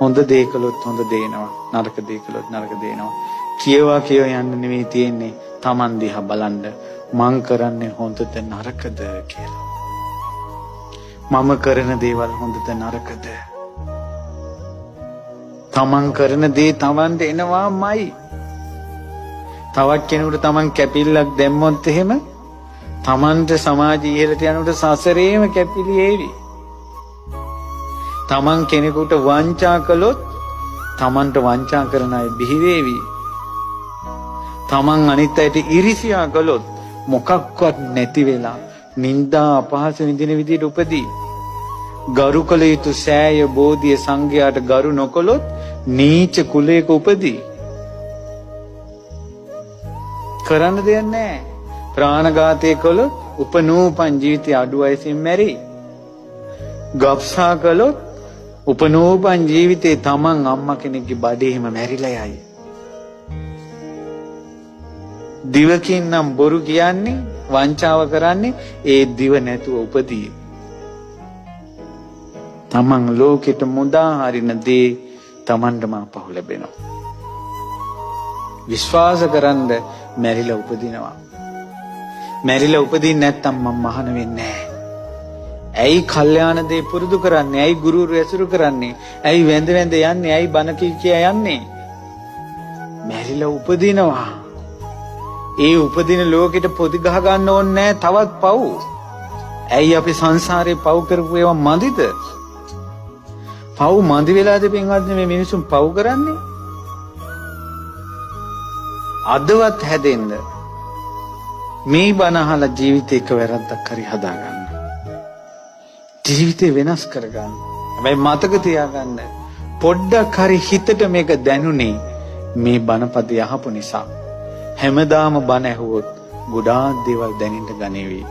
හොඳ දේ කළොත් හොඳ දේනවා, නරක දේ කළොත් නරක දේනවා. කියවා යන්න නෙවෙයි තියෙන්නේ. Taman දිහා බලන්න මං කරන්නේ හොඳද නරකද කියලා. මම කරන දේවල් හොඳද නරකද? තමන් කරන දේ තමන්ට එනවාමයි. තවත් කෙනෙකුට තමන් කැපිල්ලක් දැම්මොත් එහෙම තමන්ට සමාජය ඉහළට යනකොට සසරේම කැපිලි ඒවි. තමන් කෙනෙකුට වංචා කළොත් තමන්ට වංචා කරන අය බිහි වේවි. තමන් අනිත් අයට ඉරිසියා කළොත් මොකක්වත් නැති වෙලා නිന്ദා අපහාස විඳින විදිහට උපදී. ගරු කළ යුතු සෑය බෝධිය සංඝයාට ගරු නොකළොත් නීච කුලයක උපදී. කරන්න දෙයක් නැහැ. ප්‍රාණඝාතය කළොත් උපනූපන් ජීවිතය අඩු වයසින් මැරෙයි. ගබ්සා කළොත් උපනූපන් ජීවිතේ තමන් අම්මා කෙනෙක්ගේ බඩේම මැරිලා යයි. දිවකින් නම් බොරු කියන්නේ වංචාව කරන්නේ ඒ දිව නැතුව උපදී. තමන් ලෝකෙට මුදා හරින දේ තමන්ටම අපහු ලැබෙනවා. විශ්වාස කරන්ද මැරිලා උපදිනවා. මැරිලා උපදින්නේ නැත්තම් මම මහාන වෙන්නේ නැහැ. ඇයි කල්යාණ දේ පුරුදු කරන්නේ? ඇයි ගුරුවරු ඇසුරු කරන්නේ? ඇයි වැඳ වැඳ යන්නේ? ඇයි බණ කිය යන්නේ? මැරිලා උපදිනවා. ඒ උපදින ලෝකෙට පොදි ගහ ගන්න ඕනේ නැහැ තවත් පව්. ඇයි අපි සංසාරේ පව් කරපු ඒවා මදිද? පව් මදි වෙලාද පින්වත්නි මේ මිනිසුන් පව් කරන්නේ? අදවත් හැදෙන්න මේ බණ අහලා ජීවිතේ එක වැරද්දක් හරි හදාගන්න. ජීවිතේ වෙනස් කරගන්න. හැබැයි මතක තියාගන්න පොඩ්ඩක් හරි හිතට මේක දැනුනේ මේ බණපදේ අහපු නිසා. හැමදාම බණ ඇහුවොත් ගොඩාක් දේවල් දැනෙන්න ගනේවි.